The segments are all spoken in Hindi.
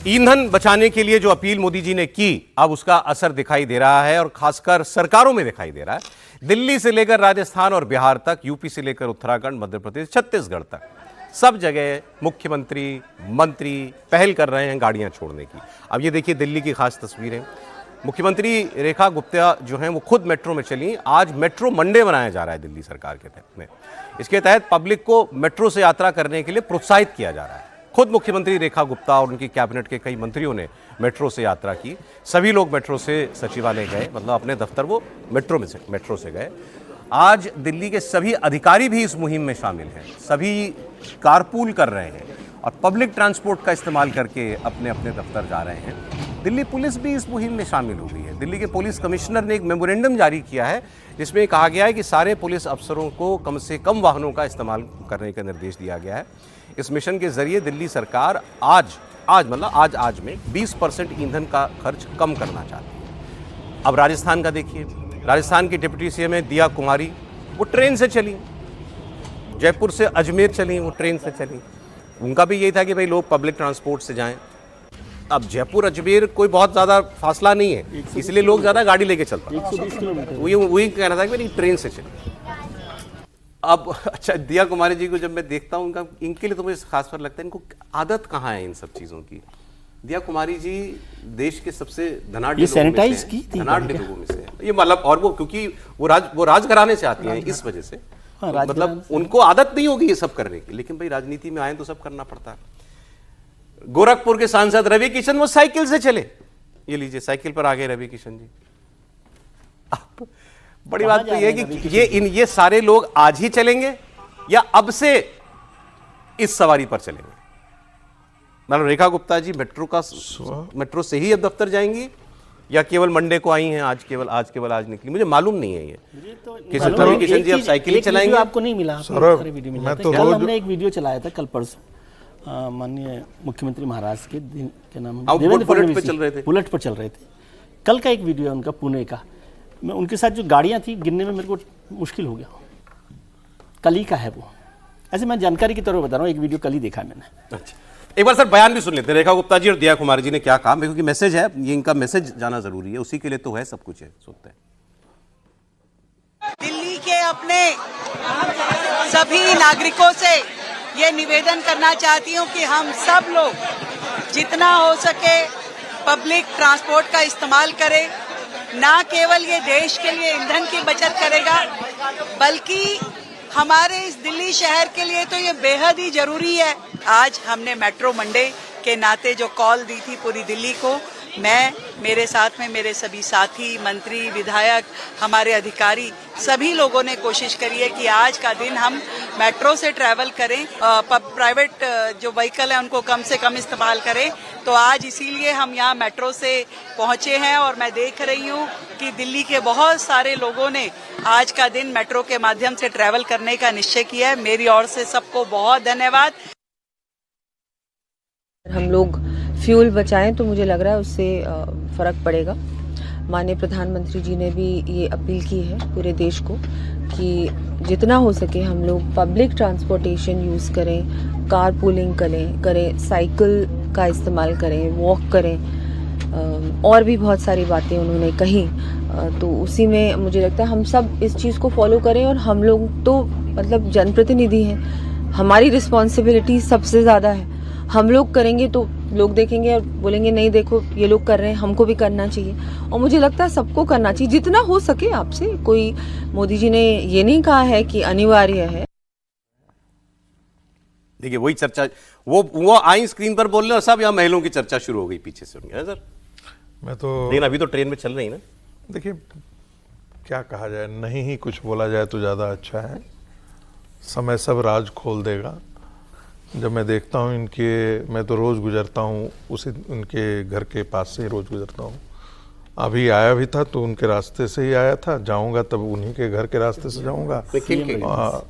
ईंधन बचाने के लिए जो अपील मोदी जी ने की, अब उसका असर दिखाई दे रहा है और खासकर सरकारों में दिखाई दे रहा है। दिल्ली से लेकर राजस्थान और बिहार तक, यूपी से लेकर उत्तराखंड, मध्य प्रदेश, छत्तीसगढ़ तक, सब जगह मुख्यमंत्री, मंत्री पहल कर रहे हैं गाड़ियां छोड़ने की। अब ये देखिए दिल्ली की खास तस्वीरें। मुख्यमंत्री रेखा गुप्ता जो हैं वो खुद मेट्रो में चली। आज मेट्रो मंडे मनाया जा रहा है दिल्ली सरकार के तहत में। इसके तहत पब्लिक को मेट्रो से यात्रा करने के लिए प्रोत्साहित किया जा रहा है। खुद मुख्यमंत्री रेखा गुप्ता और उनकी कैबिनेट के कई मंत्रियों ने मेट्रो से यात्रा की। सभी लोग मेट्रो से सचिवालय गए, मतलब अपने दफ्तर वो मेट्रो से गए। आज दिल्ली के सभी अधिकारी भी इस मुहिम में शामिल हैं। सभी कारपूल कर रहे हैं और पब्लिक ट्रांसपोर्ट का इस्तेमाल करके अपने अपने दफ्तर जा रहे हैं। दिल्ली पुलिस भी इस मुहिम में शामिल हो गई है। दिल्ली के पुलिस कमिश्नर ने एक मेमोरेंडम जारी किया है जिसमें कहा गया है कि सारे पुलिस अफसरों को कम से कम वाहनों का इस्तेमाल करने का निर्देश दिया गया है। इस मिशन के जरिए दिल्ली सरकार आज में 20% ईंधन का खर्च कम करना चाहती है। अब राजस्थान का देखिए, राजस्थान की डिप्टी सीएम है दिया कुमारी, वो ट्रेन से चली। जयपुर से अजमेर चली, वो ट्रेन से चली। उनका भी यही था कि भाई लोग पब्लिक ट्रांसपोर्ट से जाएं। अब जयपुर अजमेर कोई बहुत ज़्यादा फासला नहीं है, इसलिए लोग ज़्यादा गाड़ी लेके चलते हैं। 120 किलोमीटर वही कहना था कि भाई ट्रेन से चली। अब अच्छा, दिया कुमारी जी को जब मैं देखता हूँ इनके लिए तो मुझे खास पर लगता है इनको आदत कहाँ है इन सब चीज़ों की। दिया कुमारी जी देश के सबसे धनाढ़ सैनिटाइज की थी लोगों में से ये, मतलब, और वो क्योंकि वो राजघराने से आती हैं, इस वजह से मतलब उनको आदत नहीं होगी ये सब करने की। लेकिन भाई राजनीति में आए तो सब करना पड़ता है। गोरखपुर के सांसद रवि किशन वो साइकिल से चले। ये लीजिए, साइकिल पर आ गए रवि किशन जी। बड़ी बात तो ये है कि ये सारे लोग आज ही चलेंगे या अब से इस सवारी पर चलेंगे। मतलब रेखा गुप्ता जी मेट्रो से ही अब दफ्तर जाएंगी या केवल मंडे को आई हैं, आज निकली, मुझे मालूम नहीं है ये। रवि किशन जी अब साइकिल ही चलाएंगे। आपको नहीं मिला? कल हमने एक वीडियो चलाया था, कल परसों, माननीय मुख्यमंत्री महाराष्ट्र के दिन के नाम बुलेट पर चल रहे थे। कल का एक वीडियो है उनका, पुणे का। मैं उनके साथ जो गाड़ियां थी गिनने में मेरे को मुश्किल हो गया। कल ही का है वो। ऐसे मैं जानकारी की तरह बता रहा हूँ, एक वीडियो कल ही देखा मैंने। अच्छा, एक बार सर बयान भी सुन लेते हैं रेखा गुप्ता जी और दिया कुमारी जी ने क्या कहा, क्योंकि मैसेज है, ये इनका मैसेज जाना जरूरी है, उसी के लिए तो है सब कुछ है। सुनते हैं। दिल्ली के अपने सभी नागरिकों से ये निवेदन करना चाहती हूँ कि हम सब लोग जितना हो सके पब्लिक ट्रांसपोर्ट का इस्तेमाल करें। ना केवल ये देश के लिए ईंधन की बचत करेगा, बल्कि हमारे इस दिल्ली शहर के लिए तो ये बेहद ही जरूरी है। आज हमने मेट्रो मंडे के नाते जो कॉल दी थी पूरी दिल्ली को, मैं, मेरे साथ में मेरे सभी साथी, मंत्री, विधायक, हमारे अधिकारी, सभी लोगों ने कोशिश करी है कि आज का दिन हम मेट्रो से ट्रैवल करें, प्राइवेट जो व्हीकल है उनको कम से कम इस्तेमाल करें। तो आज इसीलिए हम यहाँ मेट्रो से पहुंचे हैं और मैं देख रही हूँ कि दिल्ली के बहुत सारे लोगों ने आज का दिन मेट्रो के माध्यम से ट्रैवल करने का निश्चय किया है। मेरी ओर से सबको बहुत धन्यवाद। हम लोग फ्यूल बचाएं तो मुझे लग रहा है उससे फर्क पड़ेगा। माननीय प्रधानमंत्री जी ने भी ये अपील की है पूरे देश को कि जितना हो सके हम लोग पब्लिक ट्रांसपोर्टेशन यूज़ करें, कार पूलिंग करें, साइकिल का इस्तेमाल करें, वॉक करें, और भी बहुत सारी बातें उन्होंने कही। तो उसी में मुझे लगता है हम सब इस चीज़ को फॉलो करें। और हम लोग तो मतलब जनप्रतिनिधि हैं, हमारी रिस्पॉन्सिबिलिटी सबसे ज़्यादा है। हम लोग करेंगे तो लोग देखेंगे और बोलेंगे नहीं देखो ये लोग कर रहे हैं, हमको भी करना चाहिए। और मुझे लगता है सबको करना चाहिए जितना हो सके आपसे। कोई, मोदी जी ने ये नहीं कहा है कि अनिवार्य है। देखिए वही चर्चा, वो आई स्क्रीन पर बोल रहे और सब यहाँ महिलाओं की चर्चा शुरू हो गई पीछे से। सर मैं तो, लेकिन अभी तो ट्रेन में चल रही ना। देखिए क्या कहा जाए, नहीं ही कुछ बोला जाए तो ज़्यादा अच्छा है। समय सब राज खोल देगा। जब मैं देखता हूँ मैं तो रोज़ गुजरता हूँ उनके घर के पास से ही रोज़ गुजरता हूँ। अभी आया भी था तो उनके रास्ते से ही आया था, जाऊंगा तब उन्हीं के घर के रास्ते से जाऊंगा।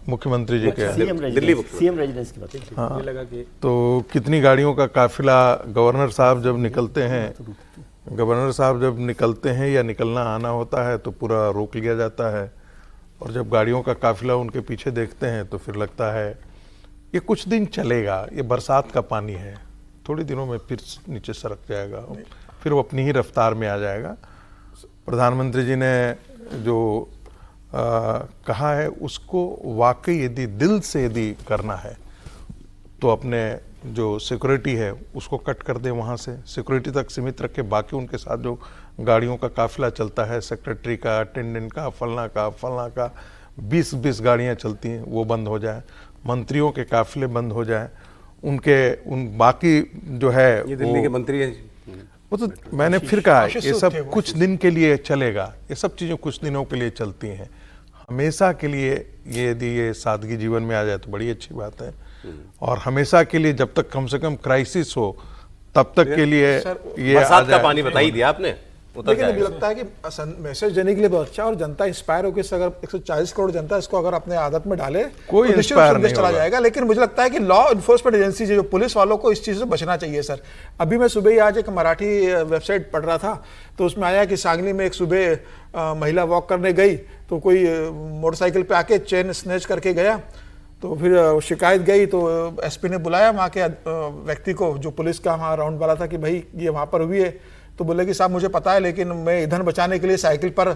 मुख्यमंत्री जी के दिल्ली सीएम रेजिडेंस की बात। हाँ, तो कितनी गाड़ियों का काफिला गवर्नर साहब जब निकलते हैं या निकलना आना होता है तो पूरा रोक लिया जाता है। और जब गाड़ियों का काफिला उनके पीछे देखते हैं तो फिर लगता है ये कुछ दिन चलेगा, ये बरसात का पानी है, थोड़ी दिनों में फिर नीचे सरक जाएगा, फिर वो अपनी ही रफ्तार में आ जाएगा। प्रधानमंत्री जी ने जो कहा है उसको वाकई यदि दिल से यदि करना है तो अपने जो सिक्योरिटी है उसको कट कर दे, वहाँ से सिक्योरिटी तक सीमित रखे, बाकी उनके साथ जो गाड़ियों का काफिला चलता है, सेक्रेटरी का, अटेंडेंट का, फलना का 20 गाड़ियाँ चलती हैं वो बंद हो जाए, मंत्रियों के काफिले बंद हो जाए, उन बाकी जो है ये दिल्ली के मंत्री हैं। वो तो मैंने फिर कहा ये सब कुछ दिन के लिए चलेगा, ये सब चीज़ें कुछ दिनों के लिए चलती हैं, हमेशा के लिए ये यदि ये सादगी जीवन में आ जाए तो बड़ी अच्छी बात है। और हमेशा के लिए जब तक कम से कम क्राइसिस हो तब तक के लिए ये बरसात का पानी बता ही दिया आपने, लेकिन मुझे लगता है कि मैसेज देने के लिए बहुत अच्छा, और जनता इंस्पायर होकर इससे अगर 140 करोड़ जनता इसको अगर अपने आदत में डाले कोई तो निश्चित इंस्पायर रूप से नहीं चला होगा। जाएगा। लेकिन मुझे लगता है कि लॉ इन्फोर्समेंट एजेंसी जो पुलिस वालों को इस चीज़ से बचना चाहिए सर। अभी मैं सुबह ही आज एक मराठी वेबसाइट पढ़ रहा था तो उसमें आया कि सांगली में एक सुबह महिला वॉक करने गई तो कोई मोटरसाइकिल पे आके चेन स्नैच करके गया, तो फिर शिकायत गई तो एसपी ने बुलाया वहाँ के व्यक्ति को जो पुलिस का वहाँ राउंड वाला था कि भाई ये वहाँ पर हुई है, तो बोले कि साहब मुझे पता है लेकिन मैं ईंधन बचाने के लिए साइकिल पर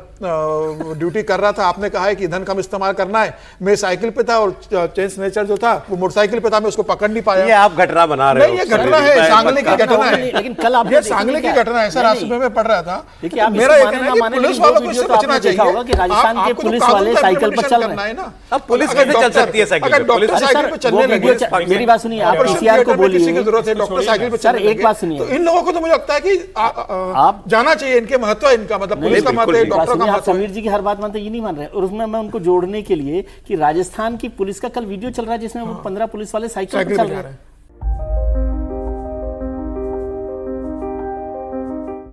ड्यूटी कर रहा था, आपने कहा है कि ईंधन कम इस्तेमाल करना है, मैं साइकिल पे था और चेन स्नैचर जो था वो मोटरसाइकिल पे था, मैं उसको पकड़ नहीं पाया। ये आप घटना बना रहे हो। नहीं, ये घटना है, सांगली की घटना है। लेकिन कल आप ये सांगली की घटना है सर, आज सुबह में पढ़ रहा था। देखिए आप मेरा इसको ये माने कहना ना है कि माने, पुलिस लेकिन वालों वो को इससे वीडियो तो बचना आपने चाहिए। देखा होगा कि राजस्थान के आपको तो पुलिस कानून वाले का साइकिल पर implementation चल रहे करना हैं। है ना। अब पुलिस अगर कैसे चल डॉक्टर- सकती है साइकिल अगर पे? डॉक्टर पुलिस- साइकिल पे चलने लगे, मेरी बात सुनिए, आप ऑपरेशन पीसीआर को थिएटर में किसी की बोलिए, जरूरत है, डॉक्टर साइकिल पे सर, चलने एक लगे, बात सुनिए। तो इन लोगों को तो मुझे लगता है कि आप जाना चाहिए, इनके महत्व है, इनका मतलब पुलिस का महत्व है, बात डॉक्टर का सुनिए, आप महत्व है। समीर जी की हर बात मानते ये नहीं मान रहे, और उसमें मैं उनको जोड़ने के लिए कि राजस्थान की पुलिस का कल वीडियो चल रहा है जिसमें वो 15 पुलिस वाले साइकिल पर साइकिल चल पे जा रहे रहे हैं। हैं।